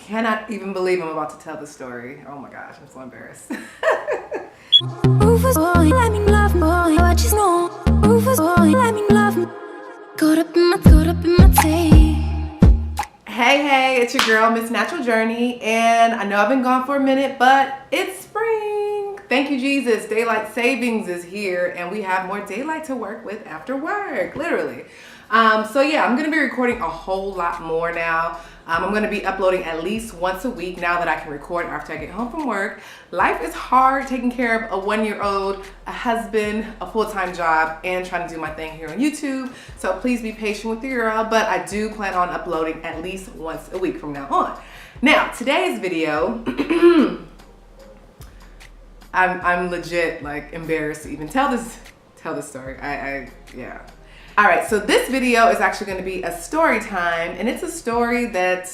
cannot even believe I'm about to tell the story. Oh my gosh, I'm so embarrassed. Hey, it's your girl, Miss Natural Journey, and I know I've been gone for a minute, but it's spring. Thank you, Jesus. Daylight savings is here, and we have more daylight to work with after work, literally. So yeah, I'm gonna be recording a whole lot more now. I'm gonna be uploading at least once a week now that I can record after I get home from work. Life is hard taking care of a 1-year-old, a husband, a full-time job, and trying to do my thing here on YouTube. So please be patient with your girl, but I do plan on uploading at least once a week from now on. Now, today's video, I'm legit like embarrassed to even tell this story. Yeah. All right, so this video is actually going to be a story time, and it's a story that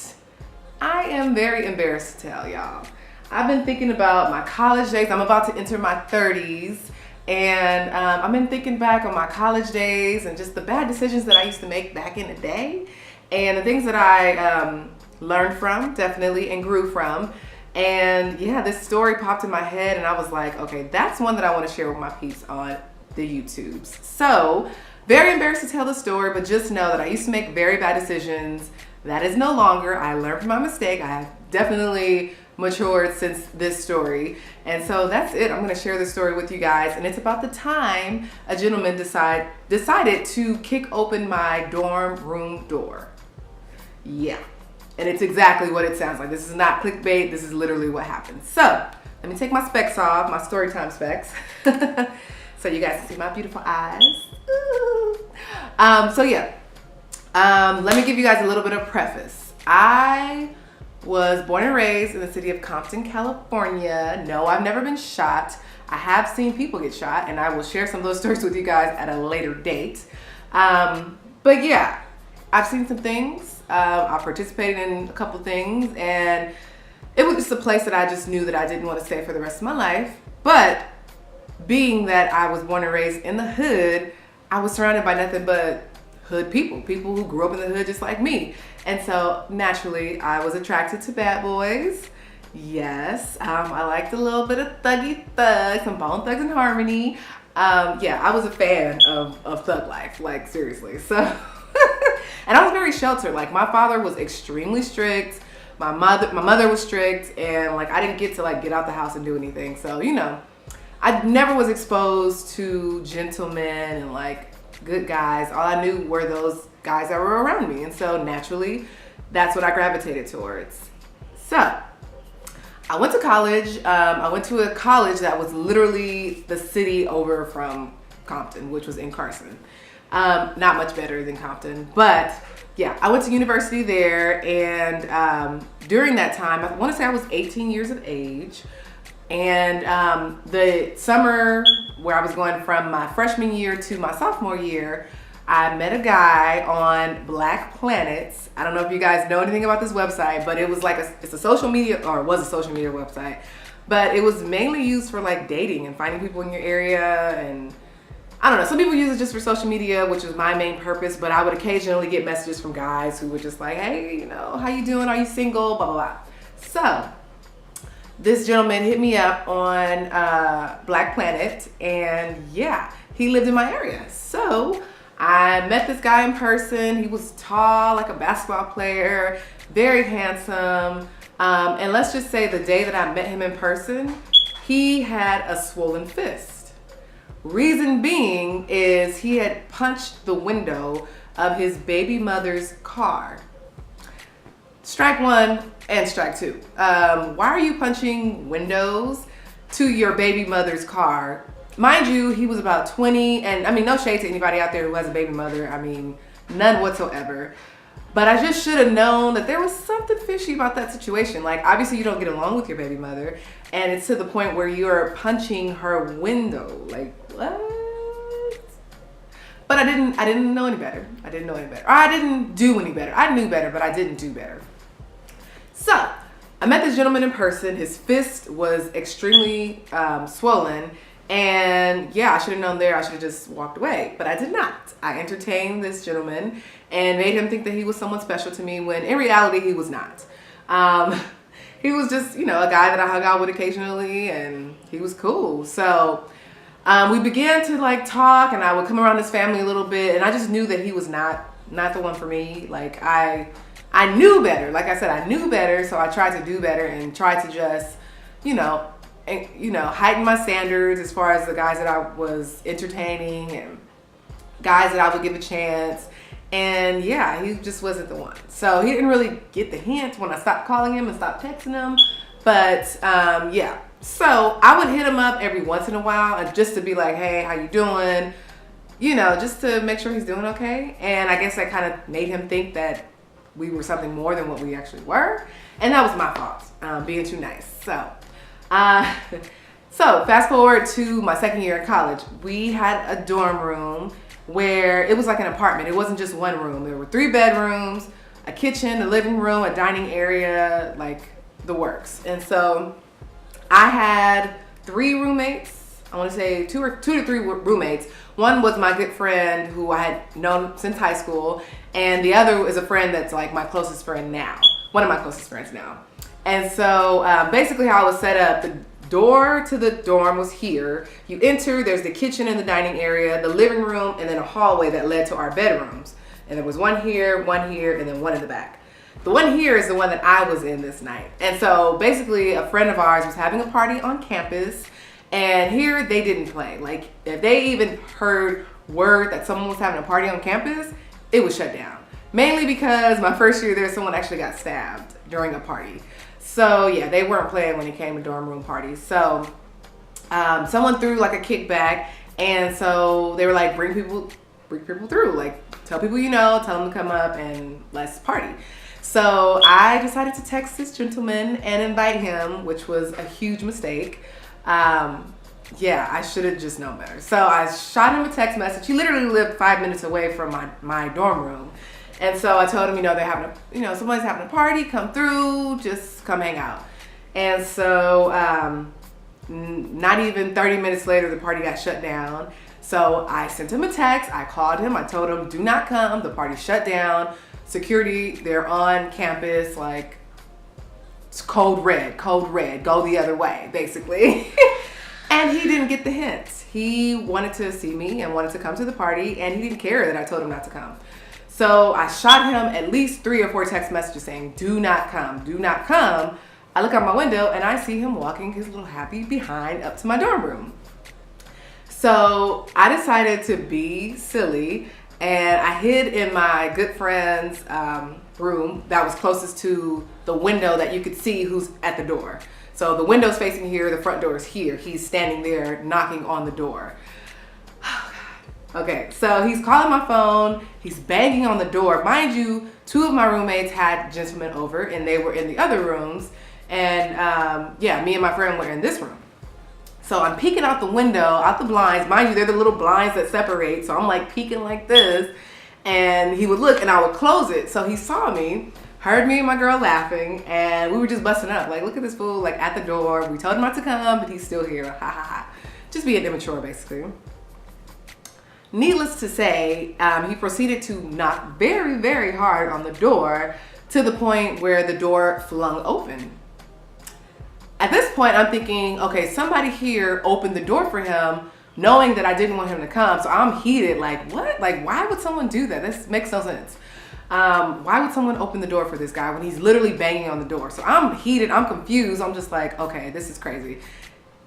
I am very embarrassed to tell, y'all. I've been thinking about my college days. I'm about to enter my 30s, and I've been thinking back on my college days and just the bad decisions that I used to make back in the day, and the things that I learned from, definitely, and grew from. And yeah, this story popped in my head, and I was like, okay, that's one that I want to share with my peeps on the YouTubes. So, very embarrassed to tell the story, but just know that I used to make very bad decisions. That is no longer. I learned from my mistake. I have definitely matured since this story. And so that's it. I'm going to share this story with you guys. And it's about the time a gentleman decided to kick open my dorm room door. Yeah. And it's exactly what it sounds like. This is not clickbait. This is literally what happened. So let me take my specs off, my storytime specs, so you guys can see my beautiful eyes. So yeah, let me give you guys a little bit of preface. I was born and raised in the city of Compton, California. No, I've never been shot. I have seen people get shot, and I will share some of those stories with you guys at a later date. But yeah, I've seen some things. I participated in a couple things, and it was just a place that I just knew that I didn't want to stay for the rest of my life. But being that I was born and raised in the hood, I was surrounded by nothing but hood people who grew up in the hood just like me. And so naturally, I was attracted to bad boys. Yes, I liked a little bit of thuggy thug, some Bone Thugs and Harmony. Yeah, I was a fan of thug life, like seriously. So, and I was very sheltered. Like my father was extremely strict. My mother was strict, and like I didn't get to like get out the house and do anything. So, you know, I never was exposed to gentlemen and like good guys. All I knew were those guys that were around me. And so naturally, that's what I gravitated towards. So I went to college. I went to a college that was literally the city over from Compton, which was in Carson. Not much better than Compton, but yeah, I went to university there. And during that time, I want to say I was 18 years of age. And the summer where I was going from my freshman year to my sophomore year, I met a guy on BlackPlanet. I don't know if you guys know anything about this website, but it was like it's a social media, or it was a social media website, but it was mainly used for like dating and finding people in your area. And I don't know, some people use it just for social media, which is my main purpose, but I would occasionally get messages from guys who were just like, hey, you know, how you doing? Are you single? Blah, blah, blah. So this gentleman hit me up on BlackPlanet, and yeah, he lived in my area. So I met this guy in person. He was tall, like a basketball player, very handsome. And let's just say the day that I met him in person, he had a swollen fist. Reason being is he had punched the window of his baby mother's car. Strike one and strike two. Why are you punching windows to your baby mother's car? Mind you, he was about 20, and I mean, no shade to anybody out there who has a baby mother. I mean, none whatsoever. But I just should have known that there was something fishy about that situation. Like, obviously you don't get along with your baby mother, and it's to the point where you're punching her window. Like, what? But I didn't know any better. I didn't know any better. Or I didn't do any better. I knew better, but I didn't do better. So I met this gentleman in person. His fist was extremely swollen. And yeah, I should have known there. I should have just walked away, but I did not. I entertained this gentleman and made him think that he was someone special to me when in reality he was not. He was just, you know, a guy that I hung out with occasionally, and he was cool. So we began to like talk, and I would come around his family a little bit, and I just knew that he was not the one for me. Like I knew better. Like I said, I knew better, so I tried to do better and tried to just, heighten my standards as far as the guys that I was entertaining and guys that I would give a chance. And yeah, he just wasn't the one. So he didn't really get the hint when I stopped calling him and stopped texting him. But yeah, so I would hit him up every once in a while just to be like, hey, how you doing? You know, just to make sure he's doing okay. And I guess that kind of made him think that we were something more than what we actually were. And that was my fault, being too nice. So, so fast forward to my second year in college. We had a dorm room where it was like an apartment. It wasn't just one room. There were 3 bedrooms, a kitchen, a living room, a dining area, like the works. And so I had 3 roommates. I want to say 2 to 3 roommates. One was my good friend who I had known since high school, and the other is a friend that's like my closest friend now. One of my closest friends now. And so basically how it was set up, the door to the dorm was here. You enter, there's the kitchen and the dining area, the living room, and then a hallway that led to our bedrooms. And there was one here, and then one in the back. The one here is the one that I was in this night. And so basically a friend of ours was having a party on campus, and here they didn't play. Like if they even heard word that someone was having a party on campus, it was shut down. Mainly because my first year there, someone actually got stabbed during a party. So yeah, they weren't playing when it came to dorm room parties. So someone threw like a kickback, and so they were like, bring people through. Like tell people you know, tell them to come up and let's party. So I decided to text this gentleman and invite him, which was a huge mistake. Yeah, I should have just known better. So I shot him a text message. He literally lived 5 minutes away from my dorm room. And so I told him, they're having someone's having a party, come through, just come hang out. And so not even 30 minutes later, the party got shut down. So I sent him a text, I called him, I told him, do not come, the party shut down. Security, they're on campus, like, it's code red, go the other way, basically. And he didn't get the hint. He wanted to see me and wanted to come to the party, and he didn't care that I told him not to come. So I shot him at least 3 or 4 text messages saying, do not come, do not come. I look out my window and I see him walking his little happy behind up to my dorm room. So I decided to be silly, and I hid in my good friend's room that was closest to the window that you could see who's at the door. So the window's facing here, the front door is here. He's standing there knocking on the door. Okay, so he's calling my phone, he's banging on the door. Mind you, 2 of my roommates had gentlemen over and they were in the other rooms. And yeah, me and my friend were in this room. So I'm peeking out the window, out the blinds. Mind you, they're the little blinds that separate. So I'm like peeking like this, and he would look and I would close it. So he saw me, heard me and my girl laughing, and we were just busting up. Like, look at this fool, like at the door. We told him not to come, but he's still here. Ha ha ha. Just being immature, basically. Needless to say, he proceeded to knock very, very hard on the door to the point where the door flung open. At this point, I'm thinking, okay, somebody here opened the door for him knowing that I didn't want him to come. So I'm heated, like, what? Like, why would someone do that? This makes no sense. Why would someone open the door for this guy when he's literally banging on the door? So I'm heated, I'm confused. I'm just like, okay, this is crazy.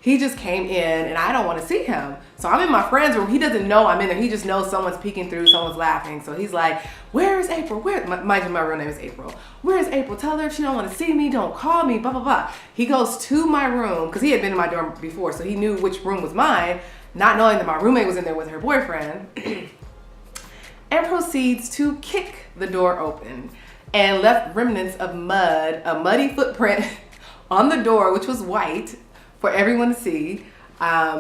He just came in and I don't want to see him. So I'm in my friend's room. He doesn't know I'm in there. He just knows someone's peeking through, someone's laughing. So he's like, where is April? Mind you, my real name is April. Where is April? Tell her if she don't want to see me, don't call me, blah, blah, blah. He goes to my room because he had been in my dorm before. So he knew which room was mine, not knowing that my roommate was in there with her boyfriend. And proceeds to kick the door open and left remnants of mud, a muddy footprint on the door, which was white, for everyone to see.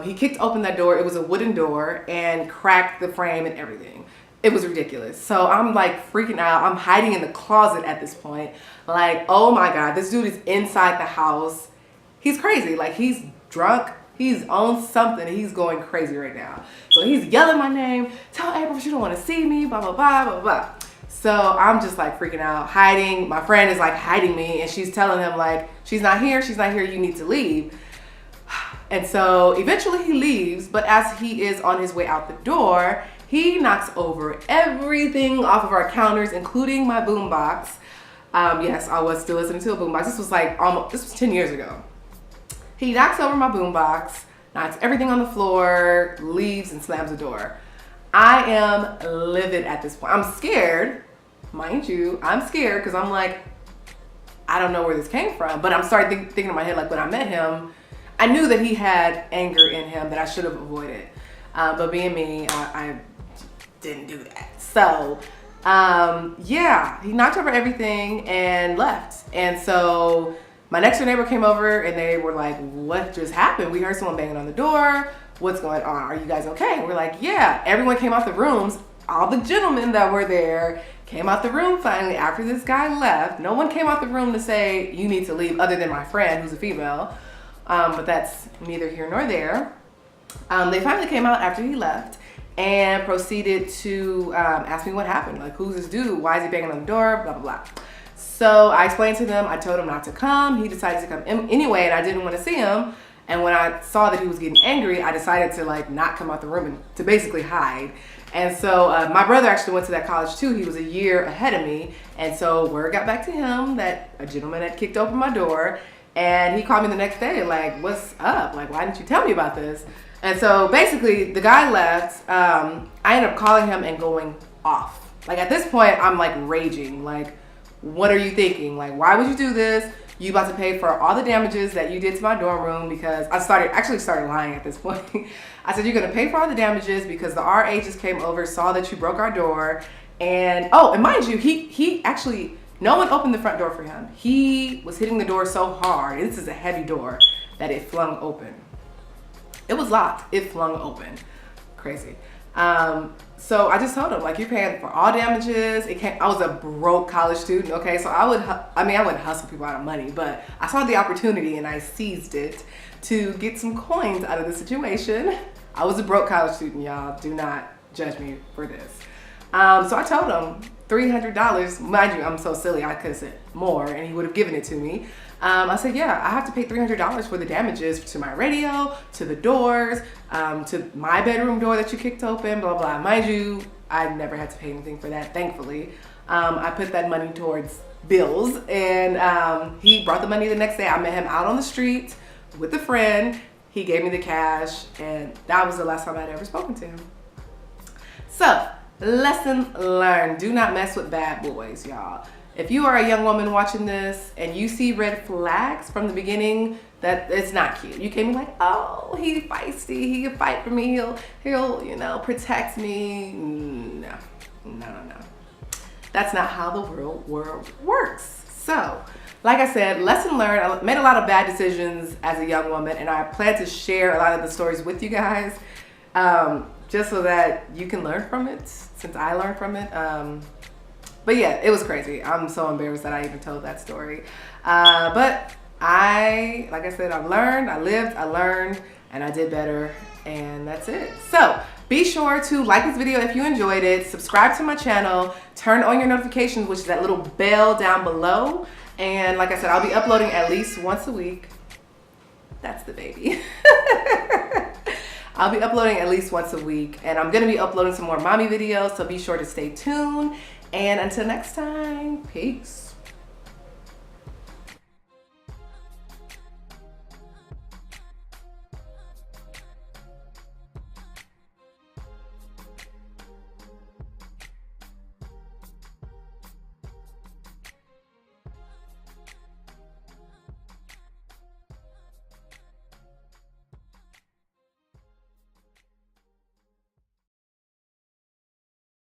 He kicked open that door. It was a wooden door, and cracked the frame and everything. It was ridiculous. So I'm like freaking out. I'm hiding in the closet at this point. Like, oh my God, this dude is inside the house. He's crazy. Like, he's drunk. He's on something. He's going crazy right now. So he's yelling my name. Tell April she don't want to see me, blah, blah, blah, blah, blah. So I'm just like freaking out, hiding. My friend is like hiding me, and she's telling him like, she's not here, you need to leave. And so eventually he leaves, but as he is on his way out the door, he knocks over everything off of our counters, including my boombox. Yes, I was still listening to a boombox. This was 10 years ago. He knocks over my boombox, knocks everything on the floor, leaves and slams the door. I am livid at this point. I'm scared, mind you. I'm scared because I'm like, I don't know where this came from. But I'm starting thinking in my head, like when I met him, I knew that he had anger in him that I should have avoided. But being me, I didn't do that. So, yeah, he knocked over everything and left. And so my next door neighbor came over and they were like, what just happened? We heard someone banging on the door. What's going on? Are you guys okay? And we're like, yeah. Everyone came out the rooms. All the gentlemen that were there came out the room finally after this guy left. No one came out the room to say, you need to leave, other than my friend who's a female. But that's neither here nor there. They finally came out after he left and proceeded to ask me what happened. Like, who's this dude? Why is he banging on the door? Blah, blah, blah. So I explained to them, I told him not to come. He decided to come anyway, and I didn't want to see him. And when I saw that he was getting angry, I decided to like not come out the room and to basically hide. And so my brother actually went to that college too. He was a year ahead of me. And so word got back to him that a gentleman had kicked open my door. And he called me the next day like, what's up? Like, why didn't you tell me about this? And so basically the guy left. I ended up calling him and going off. Like at this point, I'm like raging. Like, what are you thinking? Like, why would you do this? You about to pay for all the damages that you did to my dorm room, because I actually started lying at this point. I said, you're gonna pay for all the damages because the RA just came over, saw that you broke our door. And oh, and mind you, he actually, no one opened the front door for him. He was hitting the door so hard, and this is a heavy door, that it flung open. It was locked, it flung open. Crazy. So I just told him, like, you're paying for all damages. I was a broke college student, okay? So I wouldn't hustle people out of money, but I saw the opportunity and I seized it to get some coins out of the situation. I was a broke college student, y'all. Do not judge me for this. So I told him $300. Mind you, I'm so silly, I could have said more and he would have given it to me. I said, yeah, I have to pay $300 for the damages to my radio, to the doors, to my bedroom door that you kicked open, blah, blah. Mind you, I never had to pay anything for that, thankfully. I put that money towards bills, and he brought the money the next day. I met him out on the street with a friend. He gave me the cash, and that was the last time I'd ever spoken to him. So, lesson learned. Do not mess with bad boys, y'all. If you are a young woman watching this and you see red flags from the beginning, that it's not cute. You can't be like, oh, he's feisty, he can fight for me, he'll protect me. No. That's not how the real world works. So, like I said, lesson learned. I made a lot of bad decisions as a young woman, and I plan to share a lot of the stories with you guys, just so that you can learn from it, since I learned from it. But yeah, it was crazy. I'm so embarrassed that I even told that story. But like I said, I learned, I lived, I learned, and I did better, and that's it. So be sure to like this video if you enjoyed it, subscribe to my channel, turn on your notifications, which is that little bell down below. And like I said, I'll be uploading at least once a week. That's the baby. I'll be uploading at least once a week, and I'm gonna be uploading some more mommy videos, so be sure to stay tuned. And until next time, peace.